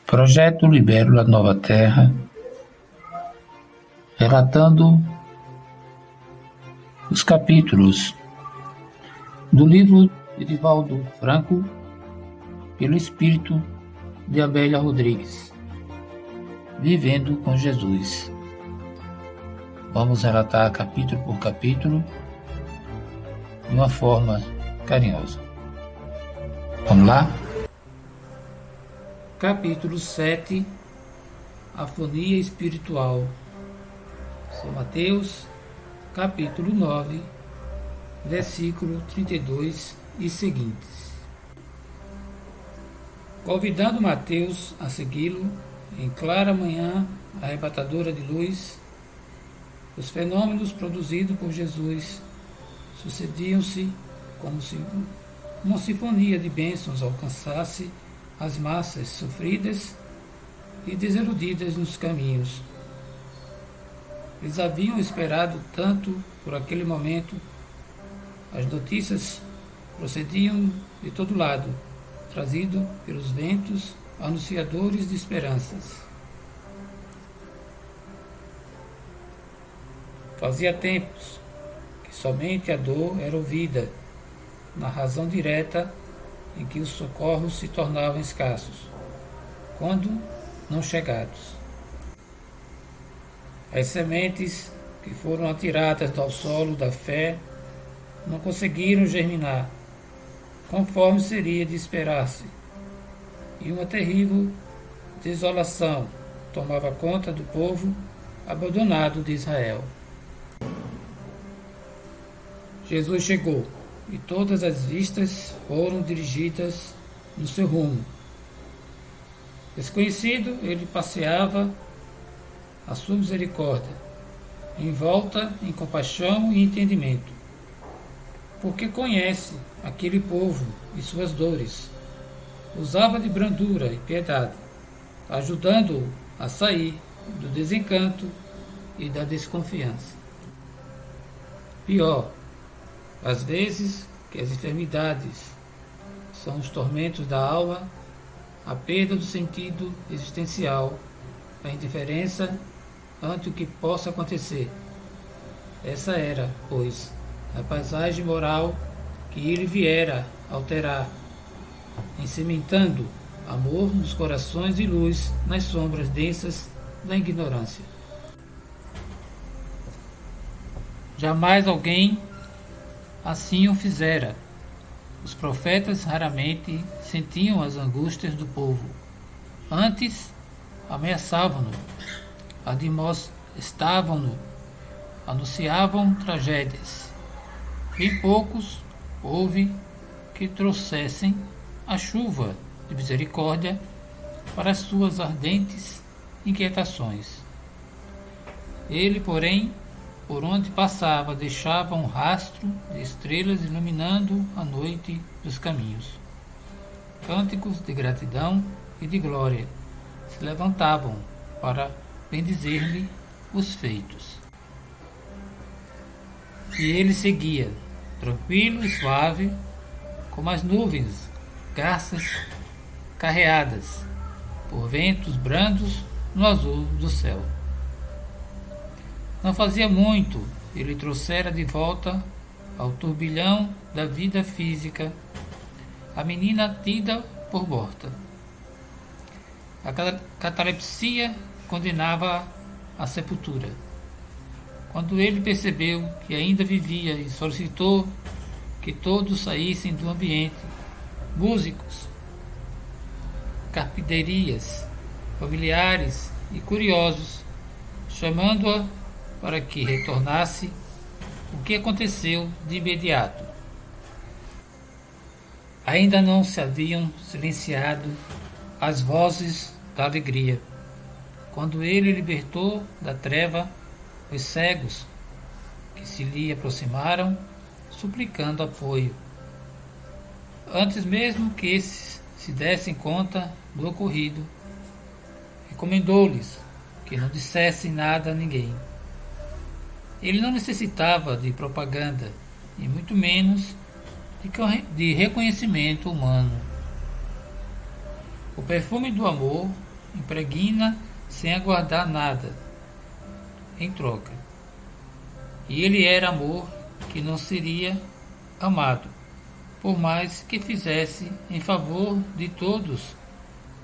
Projeto Libélula Nova Terra, relatando os capítulos do livro de Divaldo Franco, pelo espírito de Abélia Rodrigues, Vivendo com Jesus. Vamos relatar capítulo por capítulo de uma forma carinhosa. Vamos lá? Capítulo 7, Afonia Espiritual. São Mateus, capítulo 9, versículo 32 e seguintes. Convidando Mateus a segui-lo, em clara manhã arrebatadora de luz, os fenômenos produzidos por Jesus sucediam-se como se uma sinfonia de bênçãos alcançasse as massas sofridas e desiludidas nos caminhos. Eles haviam esperado tanto por aquele momento. As notícias procediam de todo lado, trazido pelos ventos anunciadores de esperanças. Fazia tempos que somente a dor era ouvida, na razão direta em que os socorros se tornavam escassos, quando não chegados. As sementes que foram atiradas ao solo da fé não conseguiram germinar, conforme seria de esperar-se, e uma terrível desolação tomava conta do povo abandonado de Israel. Jesus chegou, e todas as vistas foram dirigidas no seu rumo. Desconhecido, ele passeava a sua misericórdia, envolta em compaixão e entendimento, porque conhece aquele povo e suas dores. Usava de brandura e piedade, ajudando-o a sair do desencanto e da desconfiança. Pior, às vezes que as enfermidades são os tormentos da alma, a perda do sentido existencial, a indiferença ante o que possa acontecer. Essa era, pois, a paisagem moral que ele viera alterar, ensementando amor nos corações e luz nas sombras densas da ignorância. Jamais alguém assim o fizera. Os profetas raramente sentiam as angústias do povo. Antes, ameaçavam-no, admoestavam-no, anunciavam tragédias. Bem poucos houve que trouxessem a chuva de misericórdia para as suas ardentes inquietações. Ele, porém, por onde passava, deixava um rastro de estrelas iluminando a noite dos caminhos. Cânticos de gratidão e de glória se levantavam para bendizer-lhe os feitos. E ele seguia, tranquilo e suave, como as nuvens, garças carreadas por ventos brandos no azul do céu. Não fazia muito, ele trouxera de volta ao turbilhão da vida física a menina tida por morta. A catalepsia condenava à sepultura. Quando ele percebeu que ainda vivia e solicitou que todos saíssem do ambiente, músicos, carpiderias, familiares e curiosos, chamando-a para que retornasse, o que aconteceu de imediato. Ainda não se haviam silenciado as vozes da alegria, quando ele libertou da treva os cegos que se lhe aproximaram, suplicando apoio. Antes mesmo que esses se dessem conta do ocorrido, recomendou-lhes que não dissessem nada a ninguém. Ele não necessitava de propaganda, e muito menos de reconhecimento humano. O perfume do amor impregna sem aguardar nada em troca. E ele era amor que não seria amado, por mais que fizesse em favor de todos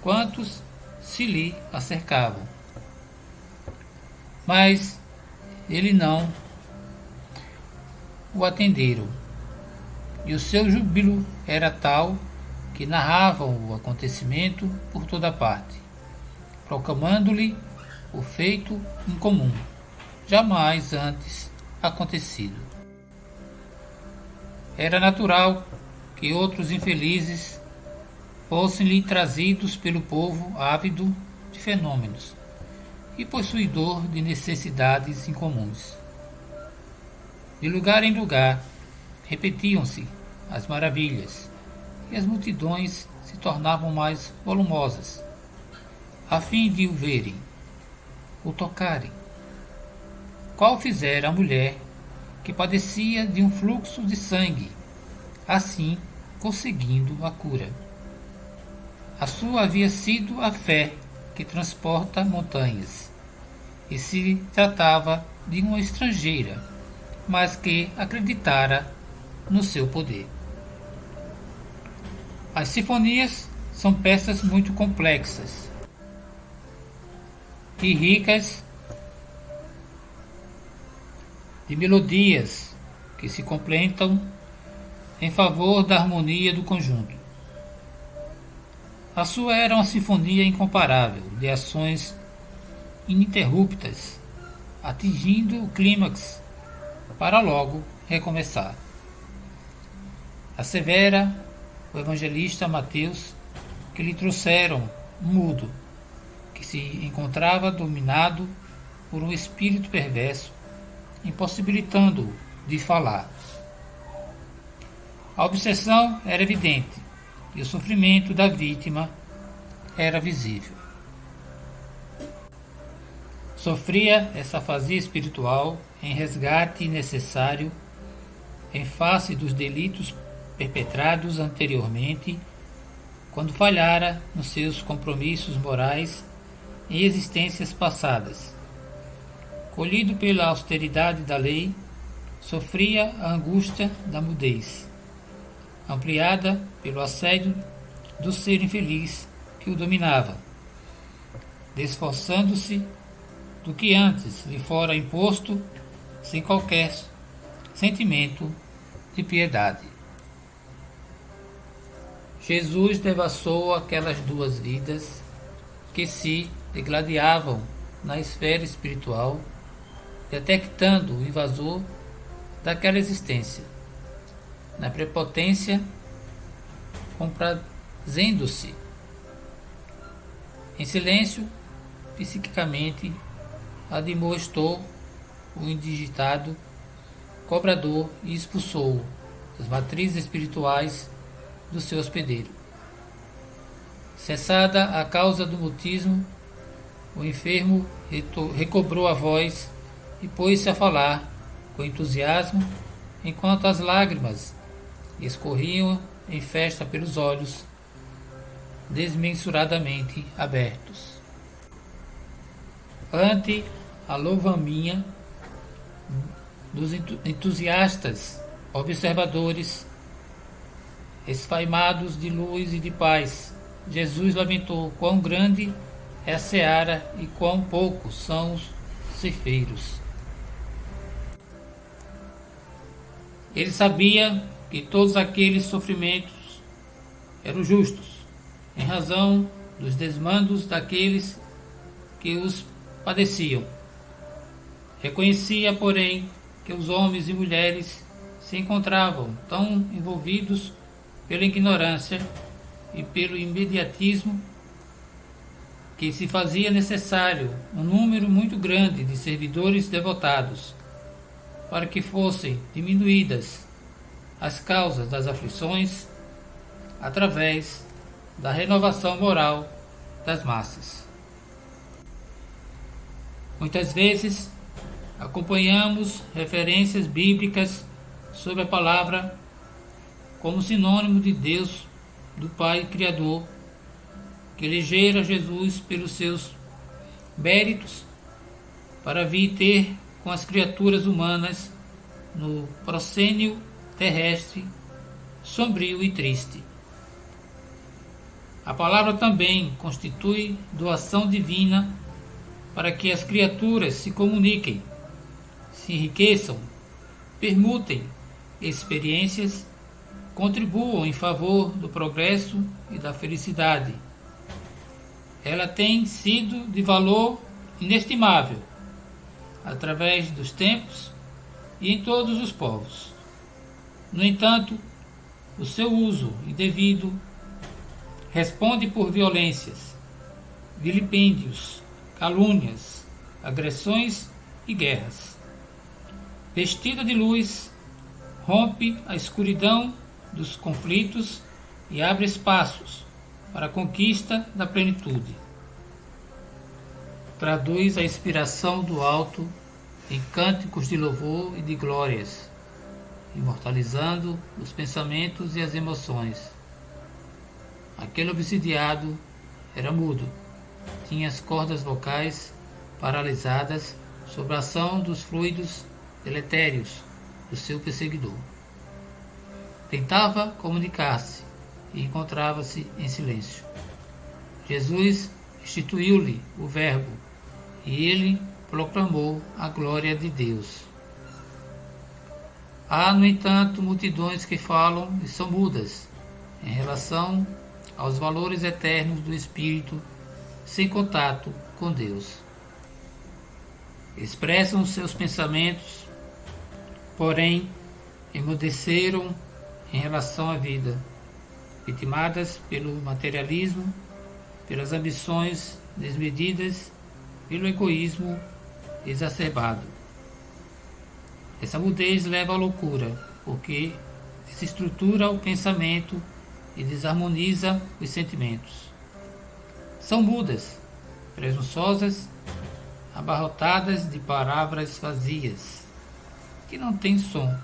quantos se lhe acercavam. Mas ele não o atenderam, e o seu júbilo era tal que narravam o acontecimento por toda parte, proclamando-lhe o feito incomum, jamais antes acontecido. Era natural que outros infelizes fossem-lhe trazidos pelo povo ávido de fenômenos e possuidor de necessidades incomuns. De lugar em lugar, repetiam-se as maravilhas, e as multidões se tornavam mais volumosas, a fim de o verem, o tocarem. Qual fizera a mulher que padecia de um fluxo de sangue, assim conseguindo a cura. A sua havia sido a fé que transporta montanhas, e se tratava de uma estrangeira, mas que acreditara no seu poder. As sinfonias são peças muito complexas e ricas de melodias que se completam em favor da harmonia do conjunto. A sua era uma sinfonia incomparável de ações ininterruptas, atingindo o clímax para logo recomeçar. Assevera o evangelista Mateus que lhe trouxeram um mudo que se encontrava dominado por um espírito perverso, impossibilitando-o de falar. A obsessão era evidente e o sofrimento da vítima era visível. Sofria essa afasia espiritual em resgate necessário em face dos delitos perpetrados anteriormente, quando falhara nos seus compromissos morais em existências passadas. Colhido pela austeridade da lei, sofria a angústia da mudez, ampliada pelo assédio do ser infeliz que o dominava, desforçando-se do que antes lhe fora imposto sem qualquer sentimento de piedade. Jesus devassou aquelas duas vidas que se degladiavam na esfera espiritual, detectando o invasor daquela existência, na prepotência, comprazendo-se em silêncio, psiquicamente admoestou o indigitado cobrador e expulsou-o das matrizes espirituais do seu hospedeiro. Cessada a causa do mutismo, o enfermo recobrou a voz e pôs-se a falar com entusiasmo, enquanto as lágrimas escorriam em festa pelos olhos desmensuradamente abertos. Ante a louvaminha dos entusiastas observadores, esfaimados de luz e de paz, Jesus lamentou quão grande é a seara e quão poucos são os ceifeiros. Ele sabia que todos aqueles sofrimentos eram justos, em razão dos desmandos daqueles que os padeciam. Reconhecia, porém, que os homens e mulheres se encontravam tão envolvidos pela ignorância e pelo imediatismo que se fazia necessário um número muito grande de servidores devotados para que fossem diminuídas as causas das aflições através da renovação moral das massas. Muitas vezes acompanhamos referências bíblicas sobre a palavra como sinônimo de Deus, do Pai Criador, que elegera Jesus pelos seus méritos para vir ter com as criaturas humanas no proscênio terrestre sombrio e triste. A palavra também constitui doação divina para que as criaturas se comuniquem, se enriqueçam, permutem experiências, contribuam em favor do progresso e da felicidade. Ela tem sido de valor inestimável através dos tempos e em todos os povos. No entanto, o seu uso indevido responde por violências, vilipêndios, calúnias, agressões e guerras. Vestida de luz, rompe a escuridão dos conflitos e abre espaços para a conquista da plenitude. Traduz a inspiração do alto em cânticos de louvor e de glórias, imortalizando os pensamentos e as emoções. Aquele obsidiado era mudo, tinha as cordas vocais paralisadas sob a ação dos fluidos deletérios do seu perseguidor. Tentava comunicar-se e encontrava-se em silêncio. Jesus restituiu-lhe o verbo e ele proclamou a glória de Deus. Há, no entanto, multidões que falam e são mudas em relação aos valores eternos do Espírito sem contato com Deus. Expressam seus pensamentos, porém emudeceram em relação à vida, vitimadas pelo materialismo, pelas ambições desmedidas, pelo egoísmo exacerbado. Essa mudez leva à loucura, porque desestrutura o pensamento e desarmoniza os sentimentos. São mudas, presunçosas, abarrotadas de palavras vazias, que não têm som,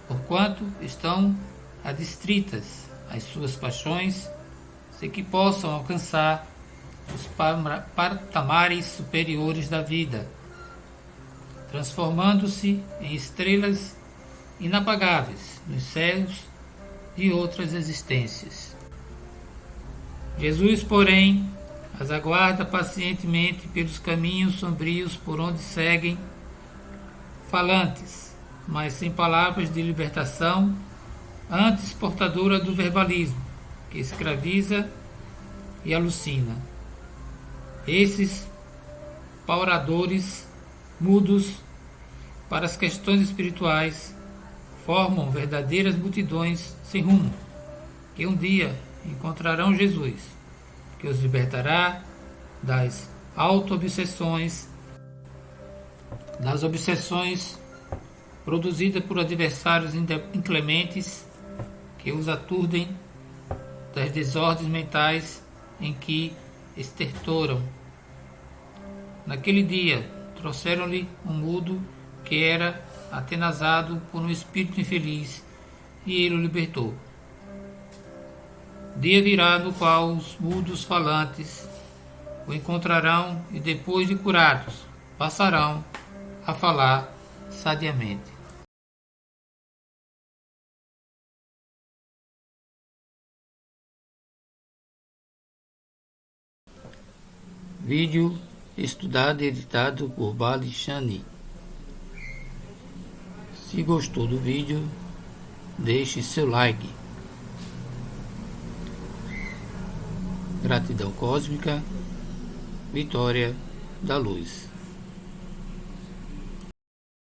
porquanto estão adstritas às suas paixões, sem que possam alcançar os patamares superiores da vida, transformando-se em estrelas inapagáveis nos céus de outras existências. Jesus, porém, as aguarda pacientemente pelos caminhos sombrios por onde seguem, falantes, mas sem palavras de libertação, antes portadora do verbalismo, que escraviza e alucina. Esses pauradores mudos para as questões espirituais formam verdadeiras multidões sem rumo, que um dia encontrarão Jesus, que os libertará das auto-obsessões, das obsessões produzidas por adversários inclementes que os aturdem, das desordens mentais em que estertoram. Naquele dia, trouxeram-lhe um mudo que era atenazado por um espírito infeliz, e ele o libertou. Dia virá no qual os mudos falantes o encontrarão e, depois de curados, passarão a falar sadiamente. Vídeo estudado e editado por Bali Shani. Se gostou do vídeo, deixe seu like. Gratidão cósmica, vitória da luz.